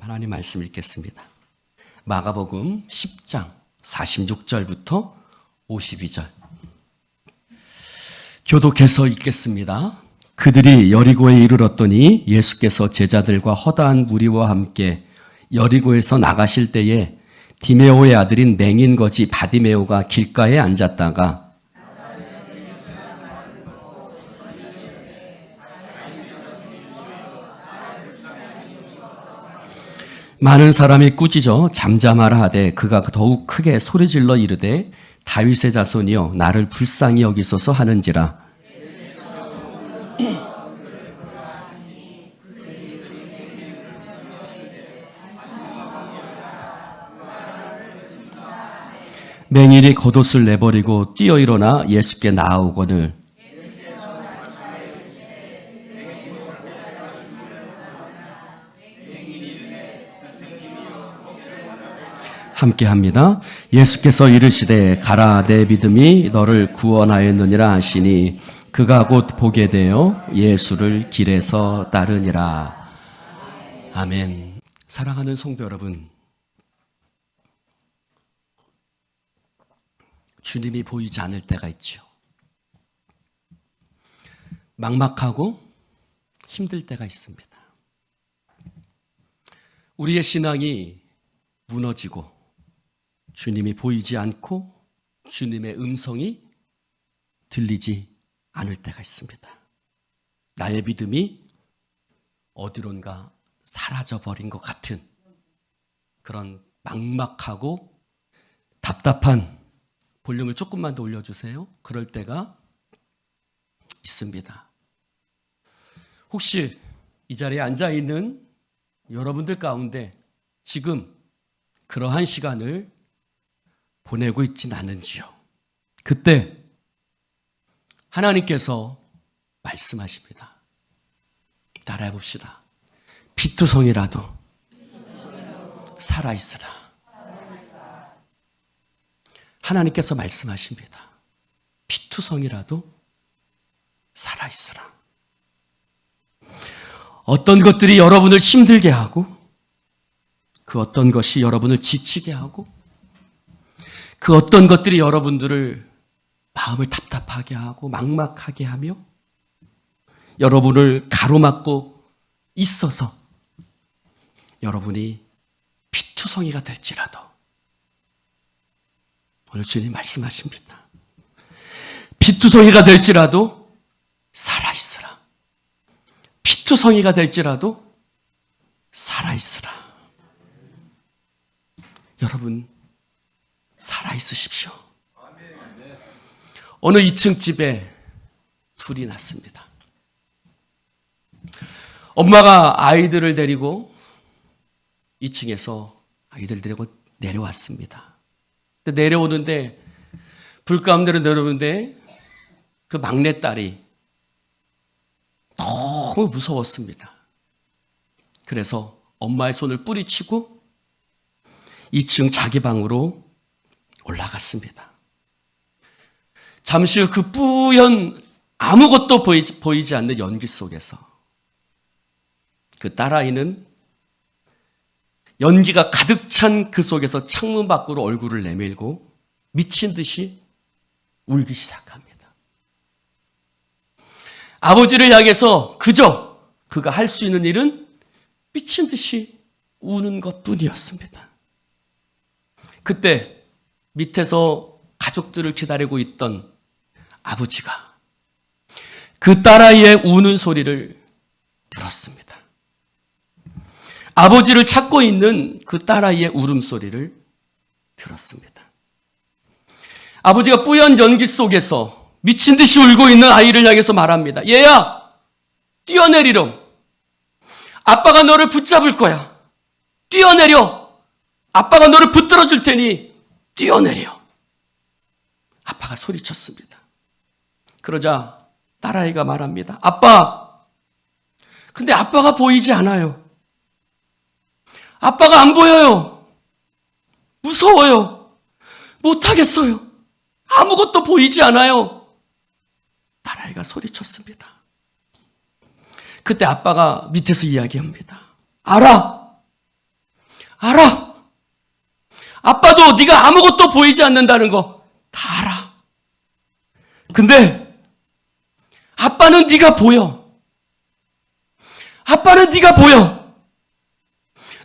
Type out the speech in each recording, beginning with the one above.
하나님 말씀 읽겠습니다. 마가복음 10장 46절부터 52절. 교독해서 읽겠습니다. 그들이 여리고에 이르렀더니 예수께서 제자들과 허다한 무리와 함께 여리고에서 나가실 때에 디메오의 아들인 맹인 거지 바디메오가 길가에 앉았다가 많은 사람이 꾸짖어 잠잠하라 하되 그가 더욱 크게 소리질러 이르되 다윗의 자손이여 나를 불쌍히 여기소서 하는지라. 맹인이 겉옷을 내버리고 뛰어 일어나 예수께 나아오거늘 함께합니다. 예수께서 이르시되 가라 내 믿음이 너를 구원하였느니라 하시니 그가 곧 보게 되어 예수를 길에서 따르니라. 아멘. 사랑하는 성도 여러분, 주님이 보이지 않을 때가 있죠. 막막하고 힘들 때가 있습니다. 우리의 신앙이 무너지고 주님이 보이지 않고 주님의 음성이 들리지 않을 때가 있습니다. 나의 믿음이 어디론가 사라져버린 것 같은 그런 막막하고 답답한, 볼륨을 조금만 더 올려주세요. 그럴 때가 있습니다. 혹시 이 자리에 앉아있는 여러분들 가운데 지금 그러한 시간을 보내고 있진 않은지요? 그때 하나님께서 말씀하십니다. 따라해 봅시다. 피투성이라도 살아있으라. 하나님께서 말씀하십니다. 피투성이라도 살아있으라. 어떤 것들이 여러분을 힘들게 하고 그 어떤 것이 여러분을 지치게 하고 그 어떤 것들이 여러분들을 마음을 답답하게 하고 막막하게 하며 여러분을 가로막고 있어서 여러분이 피투성이가 될지라도 오늘 주님 말씀하십니다. 피투성이가 될지라도 살아있으라. 피투성이가 될지라도 살아있으라. 여러분 살아있으십시오. 어느 2층 집에 불이 났습니다. 엄마가 아이들을 데리고 2층에서 아이들 데리고 내려왔습니다. 내려오는데 불 가운데로 내려오는데 그 막내딸이 너무 무서웠습니다. 그래서 엄마의 손을 뿌리치고 2층 자기 방으로 올라갔습니다. 잠시 후 그 뿌연 아무것도 보이지 않는 연기 속에서 그 딸아이는 연기가 가득 찬 그 속에서 창문 밖으로 얼굴을 내밀고 미친 듯이 울기 시작합니다. 아버지를 향해서 그저 그가 할 수 있는 일은 미친 듯이 우는 것뿐이었습니다. 그때 밑에서 가족들을 기다리고 있던 아버지가 그 딸아이의 우는 소리를 들었습니다. 아버지를 찾고 있는 그 딸아이의 울음소리를 들었습니다. 아버지가 뿌연 연기 속에서 미친 듯이 울고 있는 아이를 향해서 말합니다. 얘야, 뛰어내리렴. 아빠가 너를 붙잡을 거야. 뛰어내려. 아빠가 너를 붙들어 줄 테니 뛰어내려. 아빠가 소리쳤습니다. 그러자 딸아이가 말합니다. 아빠, 근데 아빠가 보이지 않아요. 아빠가 안 보여요. 무서워요. 못하겠어요. 아무것도 보이지 않아요. 딸아이가 소리쳤습니다. 그때 아빠가 밑에서 이야기합니다. 알아. 알아. 아빠도 네가 아무것도 보이지 않는다는 거 다 알아. 근데 아빠는 네가 보여. 아빠는 네가 보여.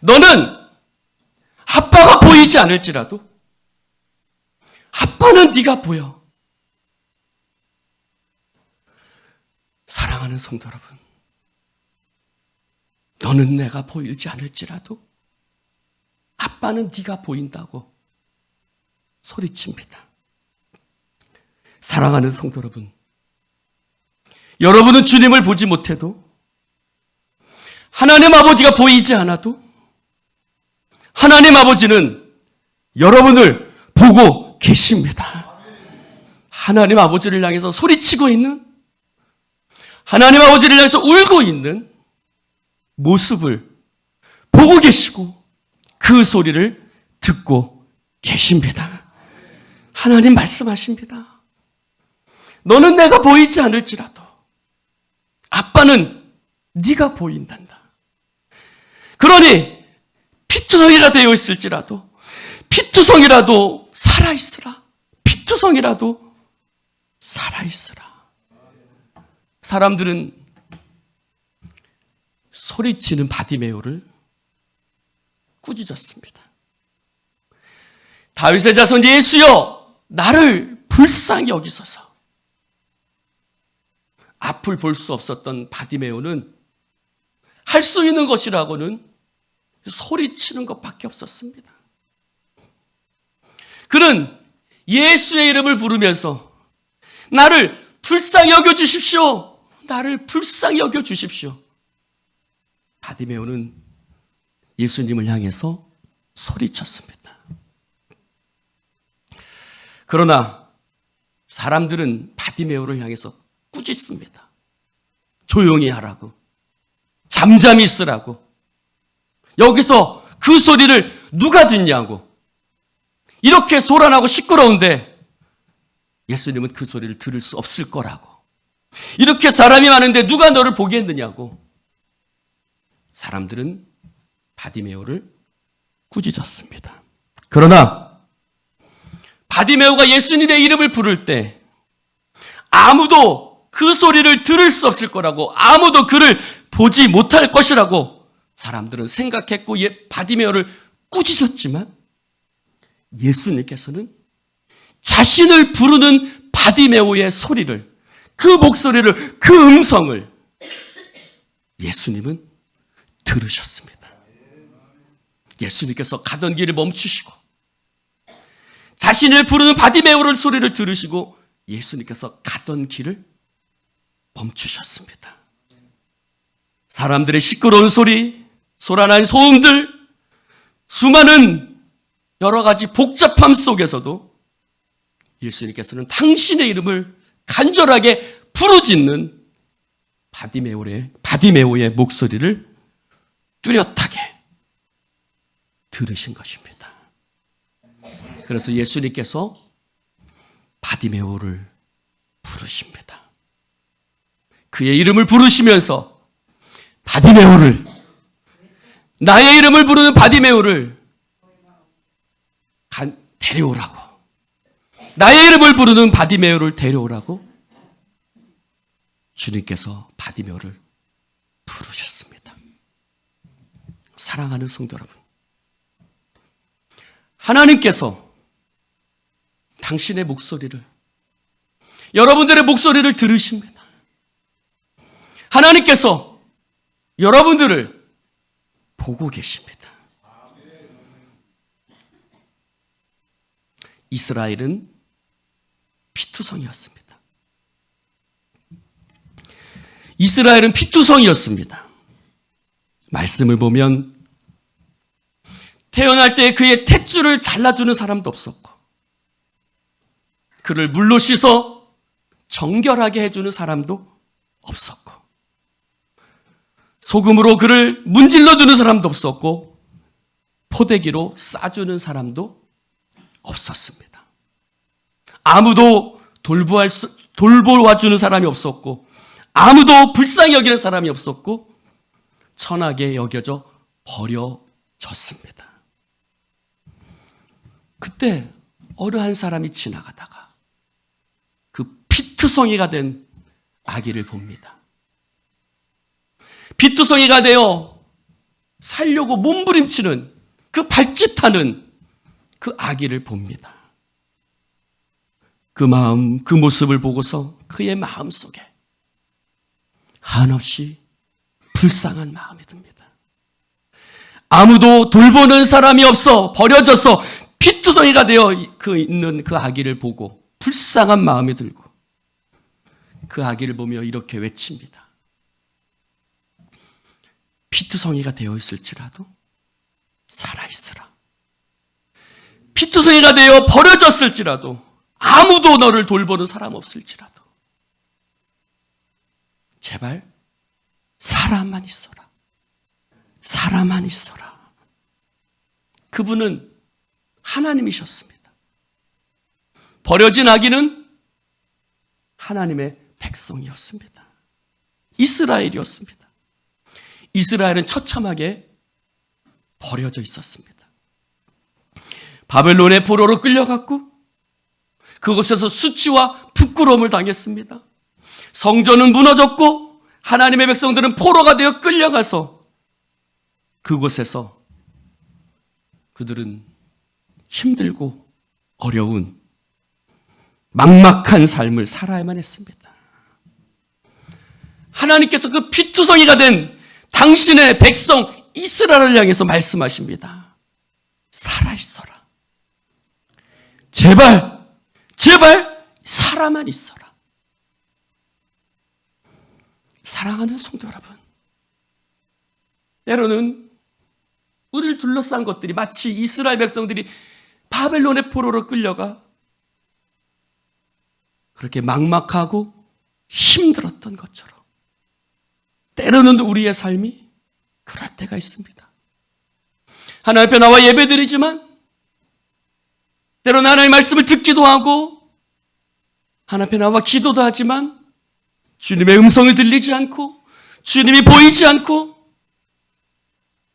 너는 아빠가 보이지 않을지라도 아빠는 네가 보여. 사랑하는 성도 여러분, 너는 내가 보이지 않을지라도 아빠는 네가 보인다고 소리칩니다. 사랑하는 성도 여러분, 여러분은 주님을 보지 못해도, 하나님 아버지가 보이지 않아도 하나님 아버지는 여러분을 보고 계십니다. 하나님 아버지를 향해서 소리치고 있는, 하나님 아버지를 향해서 울고 있는 모습을 보고 계시고 그 소리를 듣고 계십니다. 하나님 말씀하십니다. 너는 내가 보이지 않을지라도 아빠는 네가 보인단다. 그러니 피투성이라 되어 있을지라도 피투성이라도 살아있으라. 피투성이라도 살아있으라. 사람들은 소리치는 바디메오를 꾸짖었습니다. 다윗의 자손 예수여, 나를 불쌍히 여기소서. 앞을 볼 수 없었던 바디메오는 할 수 있는 것이라고는 소리치는 것밖에 없었습니다. 그는 예수의 이름을 부르면서 나를 불쌍히 여겨주십시오. 나를 불쌍히 여겨주십시오. 바디메오는 예수님을 향해서 소리쳤습니다. 그러나 사람들은 바디메오를 향해서 꾸짖습니다. 조용히 하라고, 잠잠히 있으라고, 여기서 그 소리를 누가 듣냐고, 이렇게 소란하고 시끄러운데 예수님은 그 소리를 들을 수 없을 거라고, 이렇게 사람이 많은데 누가 너를 보겠느냐고 사람들은 바디메오를 꾸짖었습니다. 그러나 바디메오가 예수님의 이름을 부를 때 아무도 그 소리를 들을 수 없을 거라고, 아무도 그를 보지 못할 것이라고 사람들은 생각했고 바디메오를 꾸짖었지만 예수님께서는 자신을 부르는 바디메오의 소리를, 그 목소리를, 그 음성을 예수님은 들으셨습니다. 예수님께서 가던 길을 멈추시고 자신을 부르는 바디메오의 소리를 들으시고 예수님께서 가던 길을 멈추셨습니다. 사람들의 시끄러운 소리, 소란한 소음들, 수많은 여러 가지 복잡함 속에서도 예수님께서는 당신의 이름을 간절하게 부르짖는 바디메오의 목소리를 뚜렷하게 들으신 것입니다. 그래서 예수님께서 바디메오를 부르십니다. 그의 이름을 부르시면서 바디메오를, 나의 이름을 부르는 바디메오를 데려오라고, 나의 이름을 부르는 바디메오를 데려오라고 주님께서 바디메오를 부르셨습니다. 사랑하는 성도 여러분, 하나님께서 당신의 목소리를, 여러분들의 목소리를 들으십니다. 하나님께서 여러분들을 보고 계십니다. 이스라엘은 피투성이었습니다. 이스라엘은 피투성이었습니다. 말씀을 보면 태어날 때 그의 탯줄을 잘라주는 사람도 없었고, 그를 물로 씻어 정결하게 해주는 사람도 없었고, 소금으로 그를 문질러주는 사람도 없었고, 포대기로 싸주는 사람도 없었습니다. 아무도 돌보아주는 사람이 없었고, 아무도 불쌍히 여기는 사람이 없었고, 천하게 여겨져 버려졌습니다. 그때 어느 한 사람이 지나가다가 그 피투성이가 된 아기를 봅니다. 피투성이가 되어 살려고 몸부림치는 그 발짓하는 그 아기를 봅니다. 그 마음, 그 모습을 보고서 그의 마음 속에 한없이 불쌍한 마음이 듭니다. 아무도 돌보는 사람이 없어 버려져서 피투성이가 되어 있는 그 아기를 보고 불쌍한 마음이 들고 그 아기를 보며 이렇게 외칩니다. 피투성이가 되어 있을지라도 살아있으라. 피투성이가 되어 버려졌을지라도 아무도 너를 돌보는 사람 없을지라도 제발 살아만 있어라. 살아만 있어라. 그분은 하나님이셨습니다. 버려진 아기는 하나님의 백성이었습니다. 이스라엘이었습니다. 이스라엘은 처참하게 버려져 있었습니다. 바벨론의 포로로 끌려갔고 그곳에서 수치와 부끄러움을 당했습니다. 성전은 무너졌고 하나님의 백성들은 포로가 되어 끌려가서 그곳에서 그들은 힘들고 어려운 막막한 삶을 살아야만 했습니다. 하나님께서 그 피투성이가 된 당신의 백성 이스라엘을 향해서 말씀하십니다. 살아있어라. 제발 살아만 있어라. 사랑하는 성도 여러분, 때로는 우리를 둘러싼 것들이 마치 이스라엘 백성들이 바벨론의 포로로 끌려가 그렇게 막막하고 힘들었던 것처럼 때로는 우리의 삶이 그럴 때가 있습니다. 하나님 앞에 나와 예배드리지만 때로는 하나님의 말씀을 듣기도 하고 하나님 앞에 나와 기도도 하지만 주님의 음성을 들리지 않고 주님이 보이지 않고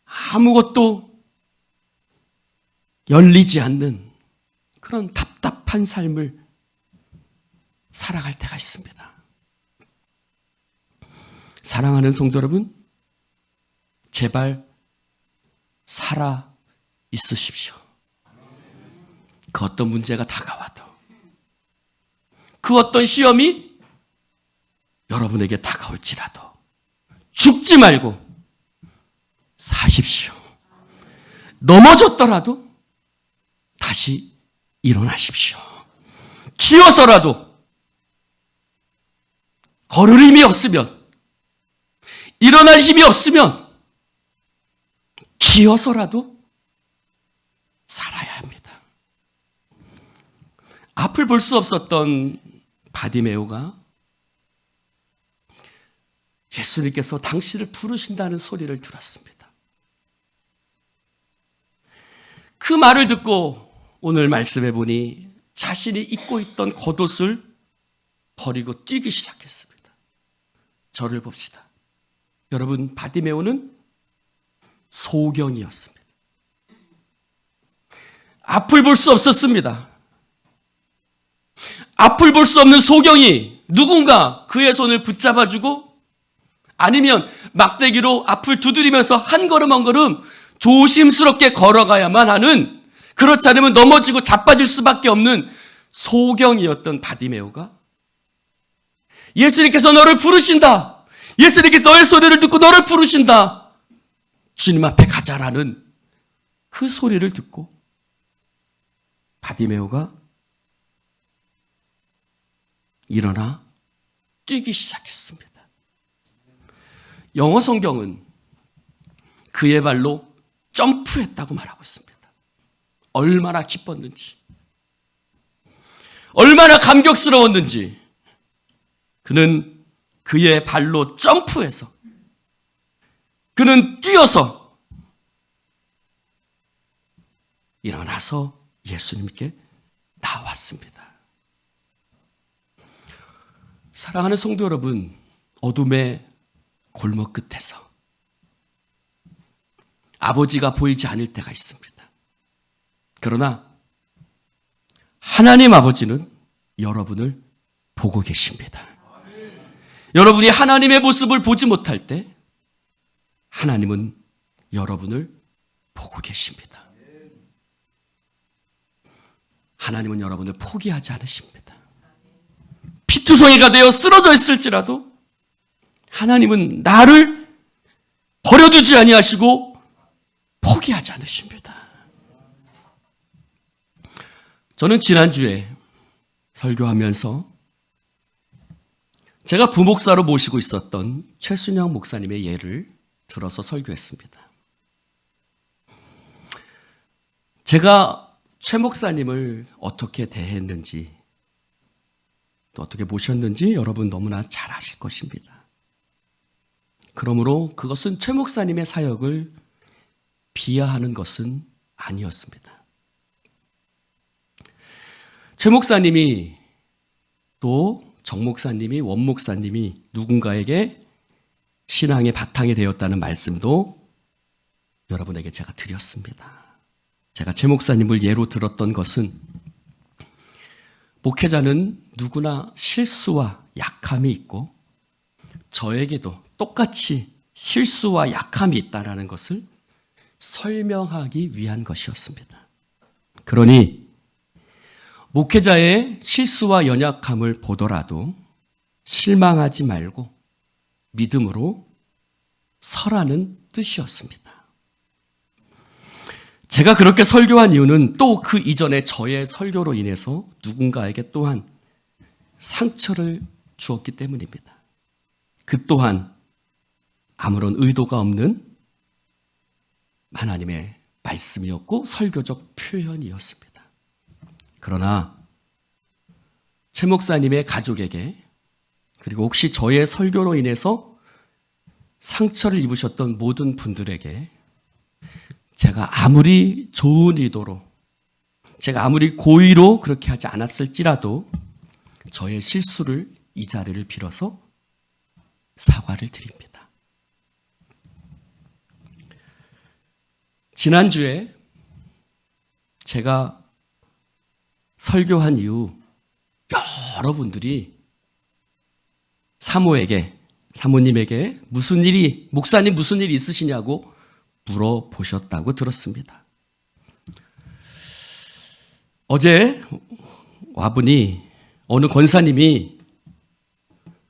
아무것도 열리지 않는 그런 답답한 삶을 살아갈 때가 있습니다. 사랑하는 성도 여러분, 제발 살아 있으십시오. 그 어떤 문제가 다가와도 그 어떤 시험이 여러분에게 다가올지라도 죽지 말고 사십시오. 넘어졌더라도 다시 일어나십시오. 기어서라도 걸을 힘이 없으면 일어날 힘이 없으면 기어서라도 살아야 합니다. 앞을 볼 수 없었던 바디메오가 예수님께서 당신을 부르신다는 소리를 들었습니다. 그 말을 듣고 오늘 말씀해 보니 자신이 입고 있던 겉옷을 버리고 뛰기 시작했습니다. 저를 봅시다. 여러분, 바디메오는 소경이었습니다. 앞을 볼 수 없었습니다. 앞을 볼 수 없는 소경이 누군가 그의 손을 붙잡아주고 아니면 막대기로 앞을 두드리면서 한 걸음 한 걸음 조심스럽게 걸어가야만 하는, 그렇지 않으면 넘어지고 자빠질 수밖에 없는 소경이었던 바디메오가 예수님께서 너를 부르신다. 예수님께서 너의 소리를 듣고 너를 부르신다. 주님 앞에 가자라는 그 소리를 듣고 바디메오가 일어나 뛰기 시작했습니다. 영어 성경은 그의 발로 점프했다고 말하고 있습니다. 얼마나 기뻤는지, 얼마나 감격스러웠는지 그는 그의 발로 점프해서 그는 뛰어서 일어나서 예수님께 나왔습니다. 사랑하는 성도 여러분, 어둠의 골목 끝에서 아버지가 보이지 않을 때가 있습니다. 그러나 하나님 아버지는 여러분을 보고 계십니다. 여러분이 하나님의 모습을 보지 못할 때 하나님은 여러분을 보고 계십니다. 하나님은 여러분을 포기하지 않으십니다. 피투성이가 되어 쓰러져 있을지라도 하나님은 나를 버려두지 아니하시고 포기하지 않으십니다. 저는 지난주에 설교하면서 제가 부목사로 모시고 있었던 최순영 목사님의 예를 들어서 설교했습니다. 제가 최 목사님을 어떻게 대했는지 또 어떻게 모셨는지 여러분 너무나 잘 아실 것입니다. 그러므로 그것은 최 목사님의 사역을 비하하는 것은 아니었습니다. 최 목사님이 또 정 목사님이 원 목사님이 누군가에게 신앙의 바탕이 되었다는 말씀도 여러분에게 제가 드렸습니다. 제가 최 목사님을 예로 들었던 것은 목회자는 누구나 실수와 약함이 있고 저에게도 똑같이 실수와 약함이 있다는 것을 설명하기 위한 것이었습니다. 그러니 목회자의 실수와 연약함을 보더라도 실망하지 말고 믿음으로 서라는 뜻이었습니다. 제가 그렇게 설교한 이유는 또 그 이전에 저의 설교로 인해서 누군가에게 또한 상처를 주었기 때문입니다. 그 또한 아무런 의도가 없는 하나님의 말씀이었고 설교적 표현이었습니다. 그러나 최 목사님의 가족에게 그리고 혹시 저의 설교로 인해서 상처를 입으셨던 모든 분들에게 제가 아무리 좋은 의도로 제가 아무리 고의로 그렇게 하지 않았을지라도 저의 실수를 이 자리를 빌어서 사과를 드립니다. 지난주에 제가 설교한 이후 여러분들이 사모님에게 목사님 무슨 일이 있으시냐고 물어보셨다고 들었습니다. 어제 와보니 어느 권사님이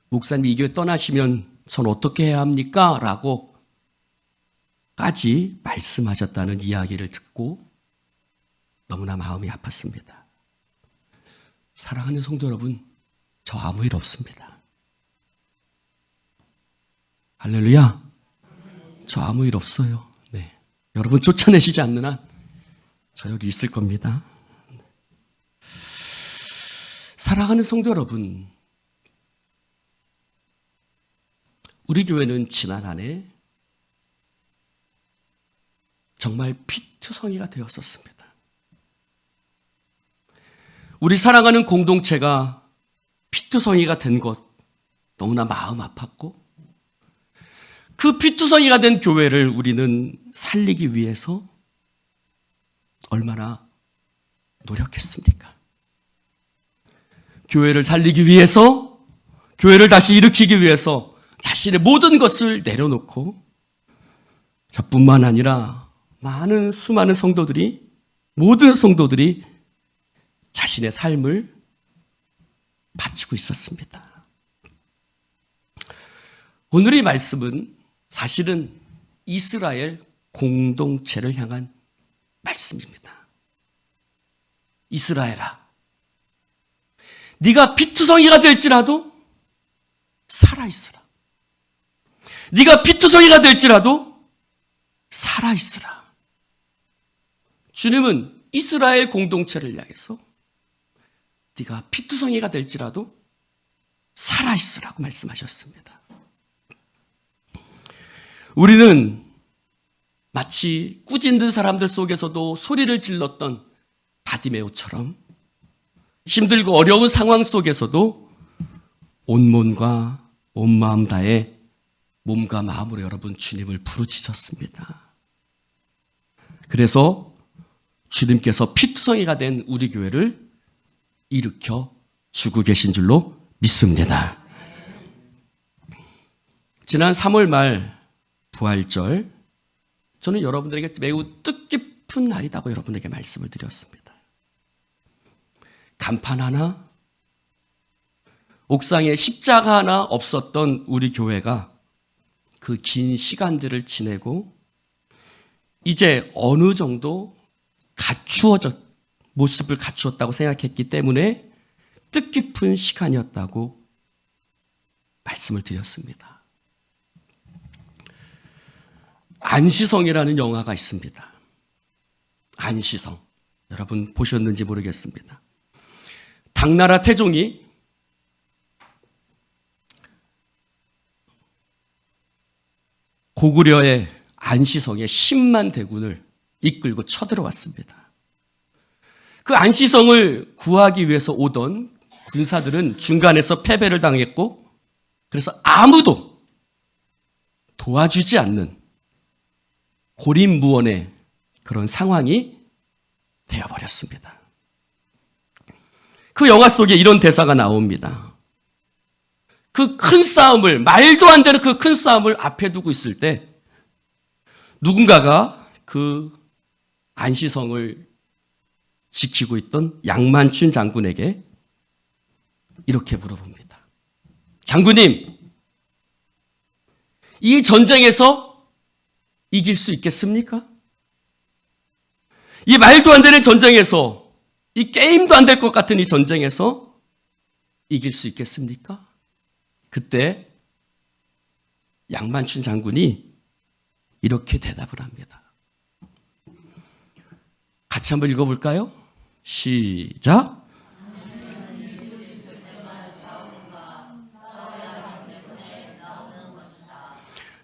목사님 이 교회 떠나시면 전 어떻게 해야 합니까? 라고 까지 말씀하셨다는 이야기를 듣고 너무나 마음이 아팠습니다. 사랑하는 성도 여러분, 저 아무 일 없습니다. 할렐루야. 저 아무 일 없어요. 네. 여러분 쫓아내시지 않는 한 저 여기 있을 겁니다. 사랑하는 성도 여러분, 우리 교회는 지난 한 해 정말 피투성이가 되었었습니다. 우리 사랑하는 공동체가 피투성이가 된 것 너무나 마음 아팠고 그 피투성이가 된 교회를 우리는 살리기 위해서 얼마나 노력했습니까? 교회를 살리기 위해서, 교회를 다시 일으키기 위해서 자신의 모든 것을 내려놓고 저뿐만 아니라 수많은 성도들이, 모든 성도들이 자신의 삶을 바치고 있었습니다. 오늘의 말씀은 사실은 이스라엘 공동체를 향한 말씀입니다. 이스라엘아, 네가 피투성이가 될지라도 살아있으라. 네가 피투성이가 될지라도 살아있으라. 주님은 이스라엘 공동체를 향해서 네가 피투성이가 될지라도 살아있으라고 말씀하셨습니다. 우리는 마치 꾸짖는 사람들 속에서도 소리를 질렀던 바디메오처럼 힘들고 어려운 상황 속에서도 온 몸과 온 마음 다해 몸과 마음으로 여러분 주님을 부르짖었습니다. 그래서 주님께서 피투성이가 된 우리 교회를 일으켜 주고 계신 줄로 믿습니다. 지난 3월 말 부활절, 저는 여러분들에게 매우 뜻깊은 날이라고 여러분에게 말씀을 드렸습니다. 간판 하나, 옥상에 십자가 하나 없었던 우리 교회가 그 긴 시간들을 지내고 이제 어느 정도 모습을 갖추었다고 생각했기 때문에 뜻깊은 시간이었다고 말씀을 드렸습니다. 안시성이라는 영화가 있습니다. 안시성. 여러분 보셨는지 모르겠습니다. 당나라 태종이 고구려의 안시성에 10만 대군을 이끌고 쳐들어왔습니다. 그 안시성을 구하기 위해서 오던 군사들은 중간에서 패배를 당했고, 그래서 아무도 도와주지 않는 고립무원의 그런 상황이 되어버렸습니다. 그 영화 속에 이런 대사가 나옵니다. 그 큰 싸움을, 말도 안 되는 그 큰 싸움을 앞에 두고 있을 때 누군가가 그 안시성을 지키고 있던 양만춘 장군에게 이렇게 물어봅니다. 장군님, 이 전쟁에서 이길 수 있겠습니까? 이 말도 안 되는 전쟁에서, 이 게임도 안 될 것 같은 이 전쟁에서 이길 수 있겠습니까? 그때 양만춘 장군이 이렇게 대답을 합니다. 같이 한번 읽어볼까요? 시작.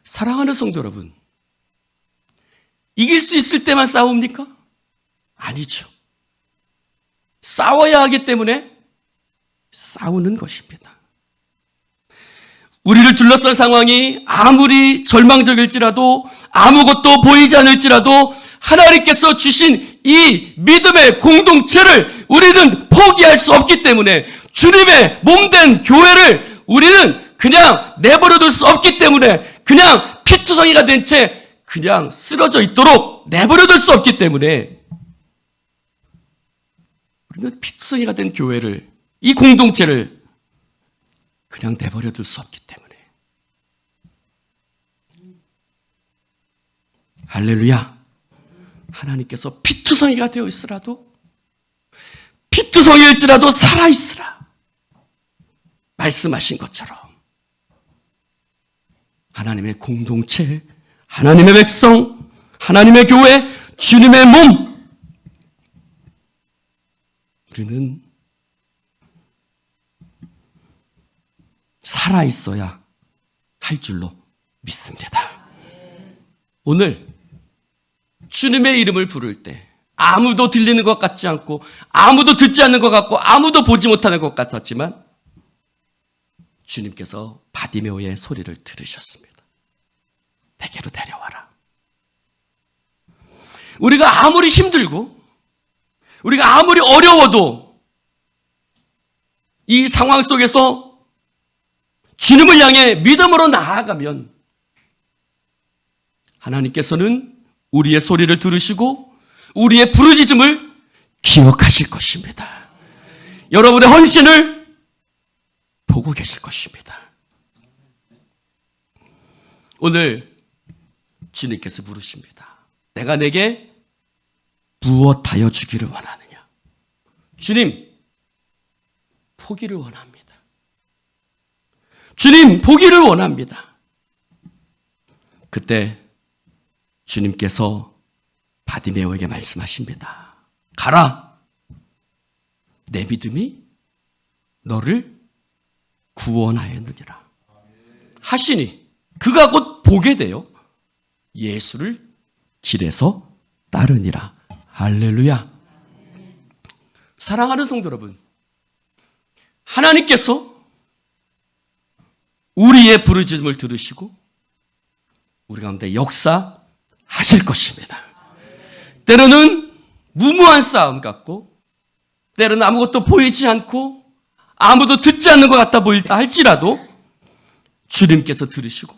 사랑하는 성도 여러분, 이길 수 있을 때만 싸웁니까? 아니죠. 싸워야 하기 때문에 싸우는 것입니다. 우리를 둘러싼 상황이 아무리 절망적일지라도, 아무것도 보이지 않을지라도 하나님께서 주신 이 믿음의 공동체를 우리는 포기할 수 없기 때문에, 주님의 몸된 교회를 우리는 그냥 내버려둘 수 없기 때문에, 그냥 피투성이가 된 채 그냥 쓰러져 있도록 내버려둘 수 없기 때문에, 우리는 피투성이가 된 교회를, 이 공동체를 그냥 내버려둘 수 없기 때문에. 할렐루야. 하나님께서 피투성이가 되어 있으라도, 피투성일지라도 살아있으라 말씀하신 것처럼 하나님의 공동체, 하나님의 백성, 하나님의 교회, 주님의 몸, 우리는 살아있어야 할 줄로 믿습니다. 오늘 주님의 이름을 부를 때 아무도 들리는 것 같지 않고, 아무도 듣지 않는 것 같고, 아무도 보지 못하는 것 같았지만 주님께서 바디메오의 소리를 들으셨습니다. 내게로 데려와라. 우리가 아무리 힘들고, 우리가 아무리 어려워도 이 상황 속에서 주님을 향해 믿음으로 나아가면 하나님께서는 우리의 소리를 들으시고 우리의 부르짖음을 기억하실 것입니다. 여러분의 헌신을 보고 계실 것입니다. 오늘 주님께서 부르십니다. 내가 내게 무엇하여 주기를 원하느냐? 주님, 포기를 원합니다. 주님, 보기를 원합니다. 그때 주님께서 바디메오에게 말씀하십니다. 가라. 내 믿음이 너를 구원하였느니라. 하시니 그가 곧 보게 되어 예수를 길에서 따르니라. 할렐루야. 사랑하는 성도 여러분, 하나님께서 우리의 부르짖음을 들으시고 우리 가운데 역사하실 것입니다. 때로는 무모한 싸움 같고, 때로는 아무것도 보이지 않고 아무도 듣지 않는 것 같아 보일다 할지라도 주님께서 들으시고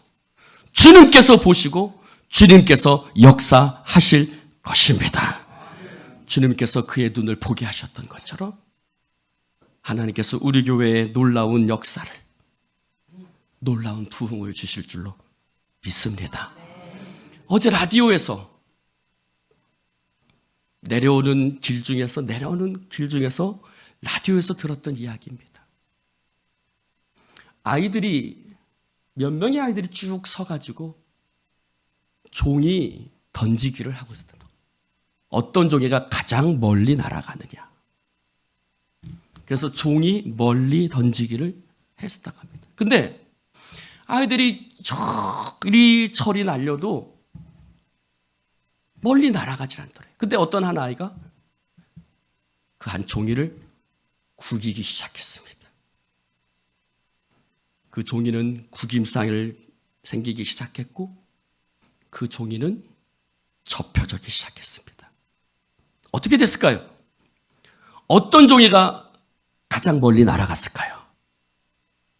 주님께서 보시고 주님께서 역사하실 것입니다. 주님께서 그의 눈을 보게 하셨던 것처럼 하나님께서 우리 교회에 놀라운 역사를, 놀라운 부흥을 주실 줄로 믿습니다. 어제 라디오에서 내려오는 길 중에서 라디오에서 들었던 이야기입니다. 몇 명의 아이들이 쭉 서가지고 종이 던지기를 하고 있었다. 어떤 종이가 가장 멀리 날아가느냐. 그래서 종이 멀리 던지기를 했었다고 합니다. 근데 아이들이 저리 날려도 멀리 날아가질 않더래요. 근데 어떤 한 아이가 그 한 종이를 구기기 시작했습니다. 그 종이는 구김살을 생기기 시작했고 그 종이는 접혀지기 시작했습니다. 어떻게 됐을까요? 어떤 종이가 가장 멀리 날아갔을까요?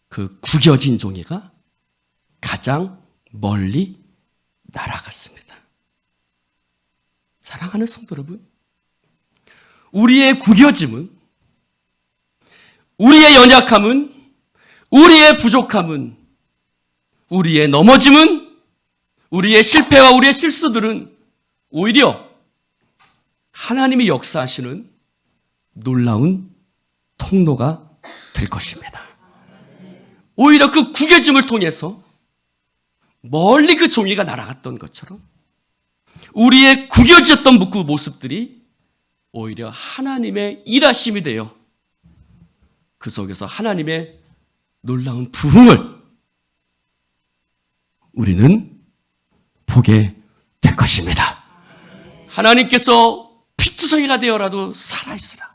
그 구겨진 종이가 가장 멀리 날아갔습니다. 사랑하는 성도 여러분, 우리의 구겨짐은, 우리의 연약함은, 우리의 부족함은, 우리의 넘어짐은, 우리의 실패와 우리의 실수들은 오히려 하나님이 역사하시는 놀라운 통로가 될 것입니다. 오히려 그 구겨짐을 통해서 멀리 그 종이가 날아갔던 것처럼 우리의 구겨졌던 그 모습들이 오히려 하나님의 일하심이 되어 그 속에서 하나님의 놀라운 부흥을 우리는 보게 될 것입니다. 하나님께서 피투성이가 되어라도 살아있으라.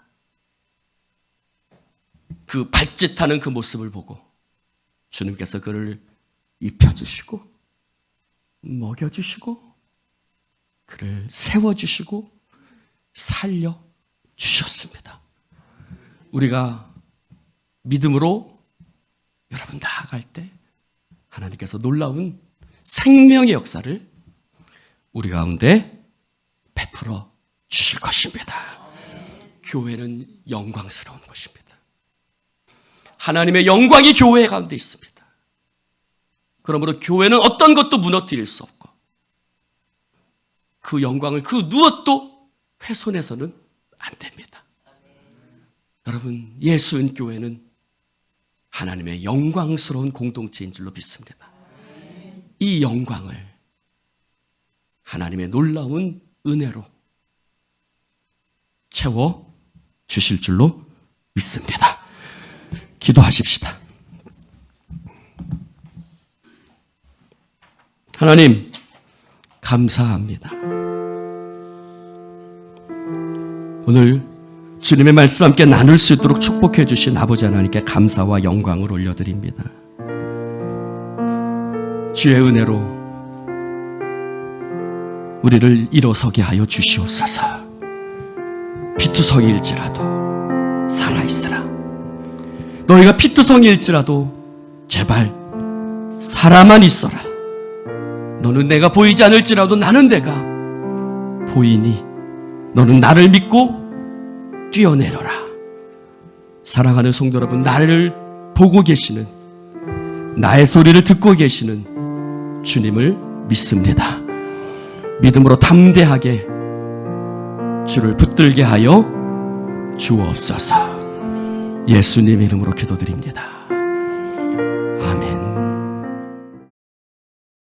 그 발짓하는 그 모습을 보고 주님께서 그를 입혀주시고 먹여주시고 그를 세워주시고 살려주셨습니다. 우리가 믿음으로 여러분 나아갈 때 하나님께서 놀라운 생명의 역사를 우리 가운데 베풀어 주실 것입니다. 교회는 영광스러운 것입니다. 하나님의 영광이 교회 가운데 있습니다. 그러므로 교회는 어떤 것도 무너뜨릴 수 없고 그 영광을 그 무엇도 훼손해서는 안 됩니다. 여러분, 예수인 교회는 하나님의 영광스러운 공동체인 줄로 믿습니다. 이 영광을 하나님의 놀라운 은혜로 채워 주실 줄로 믿습니다. 기도하십시다. 하나님, 감사합니다. 오늘 주님의 말씀 함께 나눌 수 있도록 축복해 주신 아버지 하나님께 감사와 영광을 올려드립니다. 주의 은혜로 우리를 일어서게 하여 주시옵소서. 피투성이일지라도 살아있으라. 너희가 피투성이일지라도 제발 살아만 있어라. 너는 내가 보이지 않을지라도 나는 내가 보이니 너는 나를 믿고 뛰어내려라. 사랑하는 성도 여러분, 나를 보고 계시는, 나의 소리를 듣고 계시는 주님을 믿습니다. 믿음으로 담대하게 주를 붙들게 하여 주옵소서. 예수님 이름으로 기도드립니다.